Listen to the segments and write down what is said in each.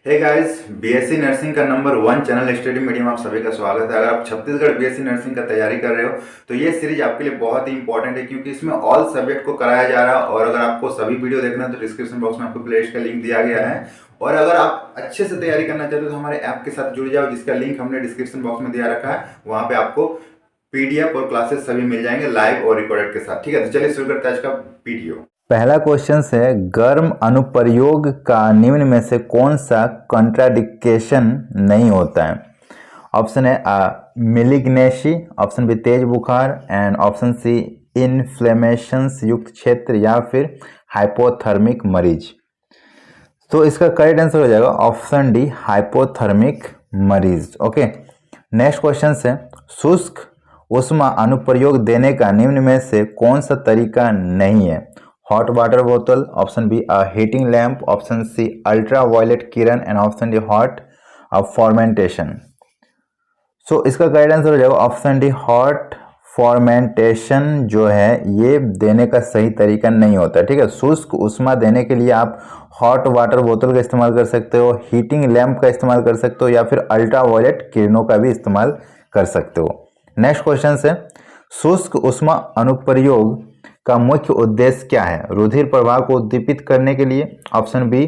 Hey guys, BSc nursing का number 1 channel study medium आप सभी का स्वागत है। अगर आप छत्तीसगढ़ बीएससी नर्सिंग का तैयारी कर रहे हो तो ये सीरीज आपके लिए बहुत ही इंपॉर्टेंट है, क्योंकि इसमें ऑल सब्जेक्ट को कराया जा रहा है। और अगर आपको सभी वीडियो देखना है तो डिस्क्रिप्शन बॉक्स में आपको प्लेलिस्ट का लिंक दिया गया है। और अगर आप अच्छे से तैयारी करना चाहते हो तो हमारे ऐप के साथ जुड़ जाओ, जिसका लिंक हमने डिस्क्रिप्शन बॉक्स में दिया रखा है। वहाँ पे आपको पीडीएफ और क्लासेस सभी मिल जाएंगे लाइव और रिकॉर्डेड के साथ। ठीक है, तो चलिए शुरू करते हैं आज का वीडियो। पहला क्वेश्चन है, गर्म अनुप्रयोग का निम्न में से कौन सा कंट्राडिक्शन नहीं होता है? ऑप्शन है मिलिग्नेसी, ऑप्शन बी तेज बुखार, एंड ऑप्शन सी इन्फ्लेमेशन युक्त क्षेत्र, या फिर हाइपोथर्मिक मरीज। तो इसका करेक्ट आंसर हो जाएगा ऑप्शन डी, हाइपोथर्मिक मरीज। ओके, नेक्स्ट क्वेश्चन है, शुष्क उष्मा अनुप्रयोग देने का निम्न में से कौन सा तरीका नहीं है? हॉट वाटर बोतल, option B heating lamp, option C ultra violet किरण, and option D hot fomentation. So इसका करेक्ट आंसर हो जाएगा ऑप्शन डी, हॉट फॉर्मेंटेशन जो है ये देने का सही तरीका नहीं होता। ठीक है, शुष्क उष्मा देने के लिए आप हॉट वाटर बोतल का इस्तेमाल कर सकते हो, हीटिंग लैंप का इस्तेमाल कर सकते हो, या फिर अल्ट्रा वायलेट किरणों का भी इस्तेमाल कर सकते हो। नेक्स्ट क्वेश्चन है, शुष्क उष्मा अनुप्रयोग का मुख्य उद्देश्य क्या है? रुधिर प्रवाह को उद्दीपित करने के लिए, ऑप्शन बी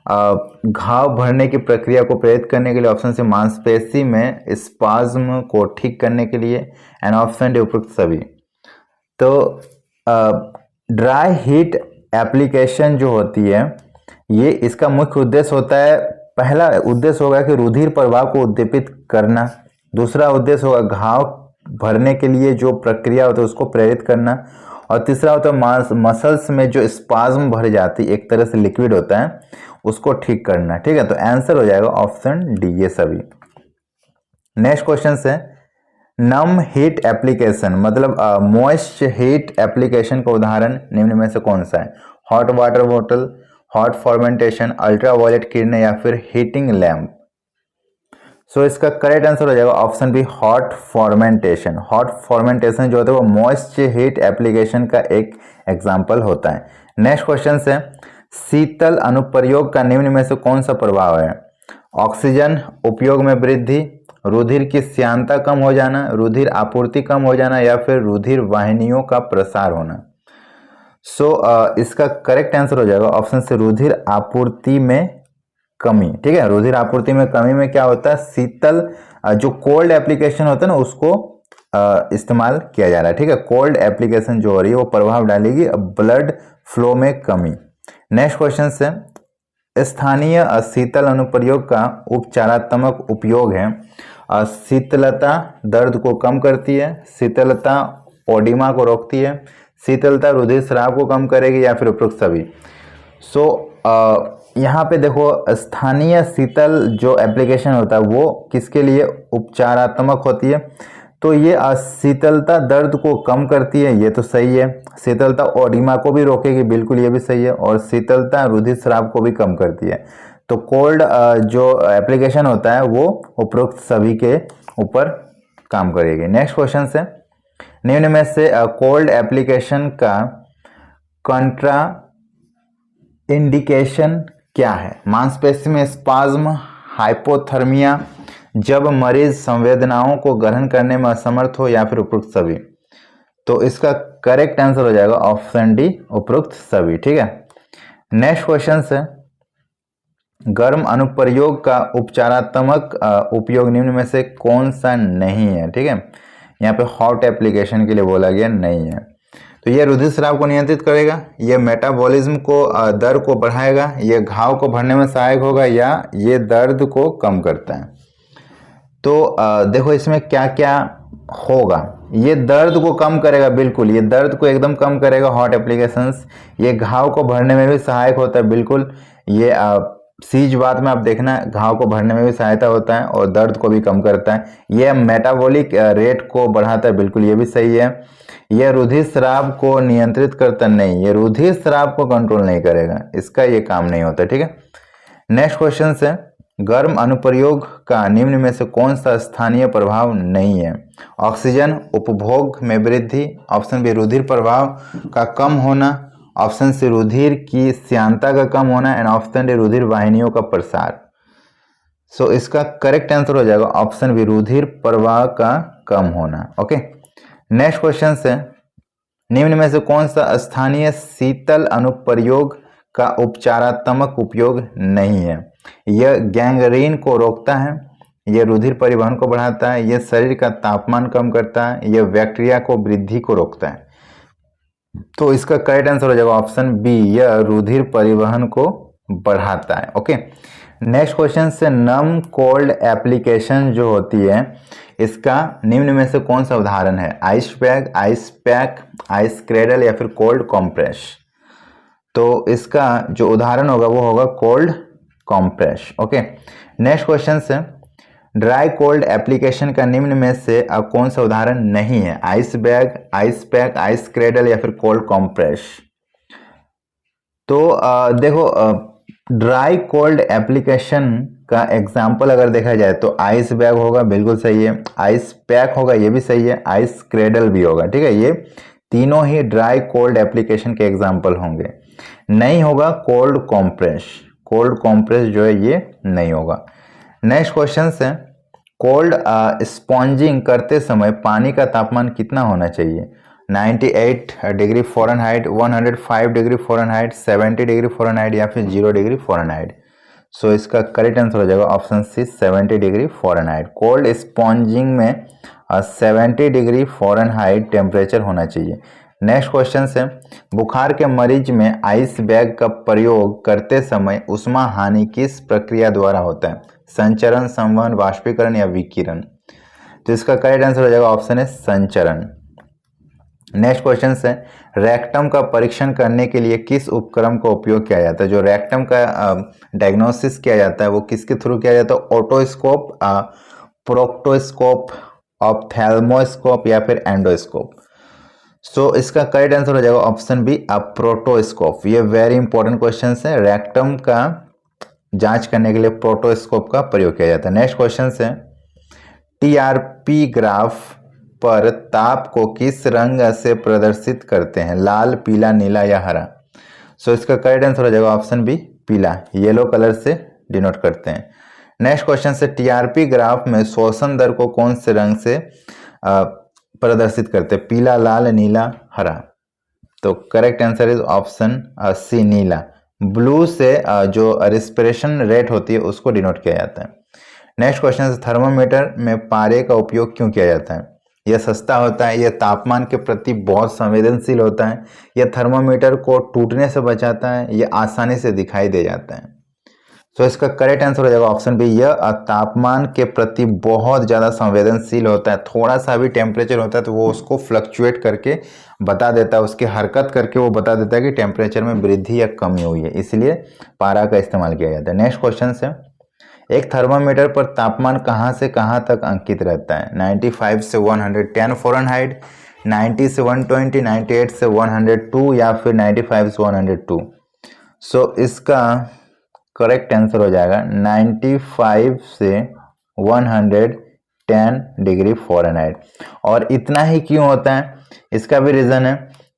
घाव भरने की प्रक्रिया को प्रेरित करने के लिए, ऑप्शन सी मांसपेशी में स्पाज्म को ठीक करने के लिए, एंड ऑप्शन डी उपरोक्त सभी। तो ड्राई हीट एप्लीकेशन जो होती है ये इसका मुख्य उद्देश्य होता है, पहला उद्देश्य होगा कि रुधिर प्रवाह को उद्दीपित करना, दूसरा उद्देश्य होगा घाव भरने के लिए जो प्रक्रिया होती है उसको प्रेरित करना, और तीसरा होता है मसल्स में जो स्पाज्म भर जाती है, एक तरह से लिक्विड होता है, उसको ठीक करना। ठीक है, तो आंसर हो जाएगा ऑप्शन डी, ये सभी। नेक्स्ट क्वेश्चन है, नम हीट एप्लीकेशन मतलब मॉइस्ट हीट एप्लीकेशन का उदाहरण निम्न में से कौन सा है? हॉट वाटर बोतल, हॉट फॉर्मेंटेशन, अल्ट्रा वायलेट किरणें, या फिर हीटिंग लैंप। सो इसका करेक्ट आंसर हो जाएगा option B, hot fomentation. Hot fomentation जो होता है वो मॉइस्ट हीट एप्लीकेशन का एक एग्जाम्पल होता है। नेक्स्ट क्वेश्चन है, शीतल अनुप्रयोग का निम्न में से कौन सा प्रभाव है? ऑक्सीजन उपयोग में वृद्धि, रुधिर की श्यानता कम हो जाना, रुधिर आपूर्ति कम हो जाना, या फिर रुधिर वाहिनियों का प्रसार होना। इसका करेक्ट आंसर हो जाएगा ऑप्शन से रुधिर आपूर्ति में कमी। ठीक है, रुधिर आपूर्ति में कमी में क्या होता है, शीतल जो कोल्ड एप्लीकेशन होता है ना उसको इस्तेमाल किया जा रहा है। ठीक है, कोल्ड एप्लीकेशन जो हो रही है वो प्रभाव डालेगी ब्लड फ्लो में कमी। नेक्स्ट क्वेश्चन से, स्थानीय शीतल अनुप्रयोग का उपचारात्मक उपयोग है। शीतलता दर्द को कम करती है, शीतलता ओडिमा को रोकती है, शीतलता रुधिर स्राव को कम करेगी, या फिर उपरोक्त सभी। यहाँ पे देखो, स्थानीय शीतल जो एप्लीकेशन होता है वो किसके लिए उपचारात्मक होती है? तो ये शीतलता दर्द को कम करती है, ये तो सही है। शीतलता ओडिमा को भी रोकेगी, बिल्कुल ये भी सही है। और शीतलता रुधिर स्राव को भी कम करती है। तो कोल्ड जो एप्लीकेशन होता है वो उपरोक्त सभी के ऊपर काम करेगी। नेक्स्ट क्वेश्चन से, निम्न में से कोल्ड एप्लीकेशन का कंट्रा इंडिकेशन क्या है? मांसपेशी में स्पाज्म, हाइपोथर्मिया, जब मरीज संवेदनाओं को ग्रहण करने में असमर्थ हो, या फिर उपरोक्त सभी। तो इसका करेक्ट आंसर हो जाएगा ऑप्शन डी, उपरोक्त सभी। ठीक है, नेक्स्ट क्वेश्चन है, गर्म अनुप्रयोग का उपचारात्मक उपयोग निम्न में से कौन सा नहीं है? ठीक है, यहाँ पे हॉट एप्लीकेशन के लिए बोला गया नहीं है। तो ये रुधिर स्राव को नियंत्रित करेगा, ये मेटाबॉलिज्म को दर को बढ़ाएगा, ये घाव को भरने में सहायक होगा, या ये दर्द को कम करता है। तो देखो इसमें क्या क्या होगा। ये दर्द को कम करेगा, बिल्कुल ये दर्द को एकदम कम करेगा हॉट एप्लीकेशंस। ये घाव को भरने में भी सहायक होता है, बिल्कुल ये सीज बात में आप देखना, घाव को भरने में भी सहायता होता है और दर्द को भी कम करता है। यह मेटाबॉलिक रेट को बढ़ाता है, बिल्कुल ये भी सही है। यह रुधिर स्राव को नियंत्रित करता नहीं, ये रुधिर स्राव को कंट्रोल नहीं करेगा, इसका ये काम नहीं होता। ठीक है, नेक्स्ट क्वेश्चन से, गर्म अनुप्रयोग का निम्न में से कौन सा स्थानीय प्रभाव नहीं है? ऑक्सीजन उपभोग में वृद्धि, ऑप्शन बी रुधिर प्रभाव का कम होना, ऑप्शन सी रुधिर की श्यानता का कम होना, एंड ऑप्शन डी रुधिर वाहिनियों का प्रसार। सो इसका करेक्ट आंसर हो जाएगा ऑप्शन बी, रुधिर प्रवाह का कम होना। ओके, नेक्स्ट क्वेश्चन है, निम्न में से कौन सा स्थानीय शीतल अनुप्रयोग का उपचारात्मक उपयोग नहीं है? यह गैंग्रीन को रोकता है, यह रुधिर परिवहन को बढ़ाता है, यह शरीर का तापमान कम करता है, यह बैक्टीरिया को वृद्धि को रोकता है। तो इसका करेक्ट आंसर हो जाएगा ऑप्शन बी, यह रुधिर परिवहन को बढ़ाता है। ओके, नेक्स्ट क्वेश्चन से, नम कोल्ड एप्लीकेशन जो होती है इसका निम्न में से कौन सा उदाहरण है? Ice bag, ice pack, ice cradle या फिर कोल्ड कॉम्प्रेस। तो इसका जो उदाहरण होगा वो होगा cold compress. Okay, next question से, ड्राई कोल्ड एप्लीकेशन का निम्न में से कौन सा उदाहरण नहीं है? Ice bag, ice pack, ice cradle या फिर कोल्ड कॉम्प्रेस। तो देखो, ड्राई कोल्ड एप्लीकेशन का एग्जाम्पल अगर देखा जाए तो आइस बैग होगा, बिल्कुल सही है, आइस पैक होगा, ये भी सही है, आइस क्रेडल भी होगा। ठीक है, ये तीनों ही ड्राई कोल्ड एप्लीकेशन के एग्जाम्पल होंगे। नहीं होगा कोल्ड कॉम्प्रेस, कोल्ड कॉम्प्रेस जो है ये नहीं होगा। नेक्स्ट क्वेश्चन है, कोल्ड स्पॉन्जिंग करते समय पानी का तापमान कितना होना चाहिए? 98 degree Fahrenheit, 105 degree Fahrenheit, 70 degree Fahrenheit या फिर 0 डिग्री फ़ारेनहाइट। सो इसका करेक्ट आंसर हो जाएगा option C, 70 degree Fahrenheit. Cold sponging में 70 डिग्री फ़ारेनहाइट टेम्परेचर होना चाहिए। नेक्स्ट क्वेश्चन है, बुखार के मरीज में आइस बैग का प्रयोग करते समय उष्मा हानि किस प्रक्रिया द्वारा होता है? संचरण, संवहन, वाष्पीकरण या विकिरण। तो इसका करेक्ट आंसर हो जाएगा ऑप्शन है संचरण। नेक्स्ट क्वेश्चन है, रेक्टम का परीक्षण करने के लिए किस उपकरण का उपयोग किया जाता है? जो रेक्टम का डायग्नोसिस किया जाता है वो किसके थ्रू किया जाता है? ऑटोस्कोप, प्रोक्टोस्कोप, ऑप्थेल्मोस्कोप या फिर एंडोस्कोप। सो इसका करेक्ट आंसर हो जाएगा ऑप्शन बी, प्रोटोस्कोप। ये वेरी इंपॉर्टेंट क्वेश्चन है, रेक्टम का जांच करने के लिए प्रोटोस्कोप का प्रयोग किया जाता है। नेक्स्ट क्वेश्चन है, टीआरपी ग्राफ पर ताप को किस रंग से प्रदर्शित करते हैं? लाल, पीला, नीला या हरा। सो इसका करेक्ट आंसर हो जाएगा ऑप्शन बी, पीला, येलो कलर से डिनोट करते हैं। नेक्स्ट क्वेश्चन से, टीआरपी ग्राफ में शोषण दर को कौन से रंग से प्रदर्शित करते हैं? पीला, लाल, नीला, हरा। तो correct answer is option C, नीला। ब्लू से जो रिस्पिरेशन रेट होती है उसको डिनोट किया जाता है। नेक्स्ट क्वेश्चन से, थर्मामीटर में पारे का उपयोग क्यों किया जाता है? यह सस्ता होता है, यह तापमान के प्रति बहुत संवेदनशील होता है, यह थर्मामीटर को टूटने से बचाता है, यह आसानी से दिखाई दे जाता है। तो इसका करेक्ट आंसर हो जाएगा ऑप्शन बी, यह तापमान के प्रति बहुत ज़्यादा संवेदनशील होता है। थोड़ा सा भी टेम्परेचर होता है तो वो उसको फ्लक्चुएट करके बता देता है, उसकी हरकत करके वो बता देता है कि टेम्परेचर में वृद्धि या कमी हुई है, इसलिए पारा का इस्तेमाल किया जाता है। नेक्स्ट क्वेश्चन से, एक थर्मामीटर पर तापमान कहाँ से कहाँ तक अंकित रहता है? 95 से 110 फ़ारेनहाइट, 90 से 120, 98 से 102 या फिर 95 से 102। सो इसका करेक्ट आंसर हो जाएगा 95 से 110 डिग्री फ़ारेनहाइट। और इतना ही क्यों होता है, इसका भी रीज़न है।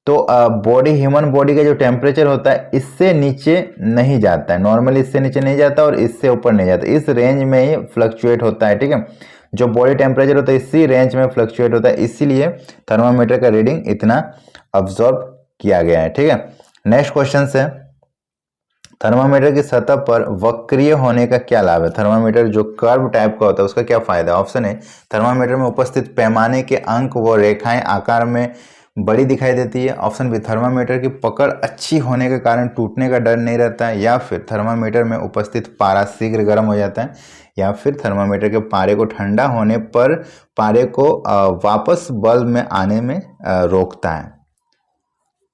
तो बॉडी, ह्यूमन बॉडी का जो टेम्परेचर होता है इससे नीचे नहीं जाता है, नॉर्मली इससे नीचे नहीं जाता और इससे ऊपर नहीं जाता, इस रेंज में ही फ्लक्चुएट होता है। ठीक है, जो बॉडी टेम्परेचर होता है इसी रेंज में फ्लक्चुएट होता है, इसीलिए थर्मामीटर का रीडिंग इतना ऑब्जर्व किया गया है। ठीक है, नेक्स्ट क्वेश्चन से, थर्मामीटर की सतह पर वक्रीय होने का क्या लाभ है? थर्मामीटर जो कर्व टाइप का होता है उसका क्या फायदा है? ऑप्शन है, थर्मामीटर में उपस्थित पैमाने के अंक व रेखाएं आकार में बड़ी दिखाई देती है। ऑप्शन बी, थर्मामीटर की पकड़ अच्छी होने के कारण टूटने का डर नहीं रहता है। या फिर थर्मामीटर में उपस्थित पारा शीघ्र गर्म हो जाता है। या फिर थर्मामीटर के पारे को ठंडा होने पर पारे को वापस बल्ब में आने में रोकता है।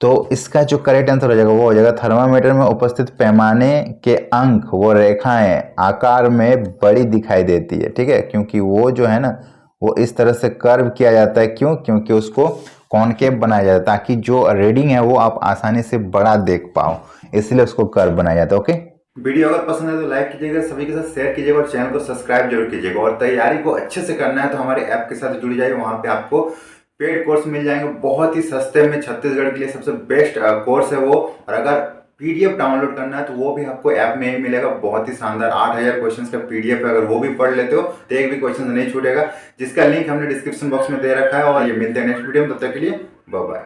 तो इसका जो करेक्ट आंसर हो जाएगा वो हो जाएगा, थर्मामीटर में उपस्थित पैमाने के अंक वो रेखाएं आकार में बड़ी दिखाई देती है। ठीक है, क्योंकि वो जो है ना वो इस तरह से कर्व किया जाता है। क्यों? क्योंकि उसको कॉनकेव बनाया जाता है ताकि जो रीडिंग है वो आप आसानी से बड़ा देख पाओ, इसलिए उसको कर्व बनाया जाता है। ओके, वीडियो अगर पसंद है तो लाइक कीजिएगा, सभी के साथ शेयर कीजिएगा और चैनल को सब्सक्राइब जरूर कीजिएगा। और तैयारी को अच्छे से करना है तो हमारे ऐप के साथ जुड़ जाइए, वहाँ पे आपको पेड कोर्स मिल जाएंगे बहुत ही सस्ते में। छत्तीसगढ़ के लिए सबसे बेस्ट कोर्स है वो। और अगर PDF डाउनलोड करना है तो वो भी आपको ऐप में ही मिलेगा। बहुत ही शानदार 8000 क्वेश्चंस का PDF है, अगर वो भी पढ़ लेते हो तो एक भी क्वेश्चन नहीं छूटेगा, जिसका लिंक हमने डिस्क्रिप्शन बॉक्स में दे रखा है। और ये मिलते हैं नेक्स्ट वीडियो में, तब तक के लिए बाय बाय।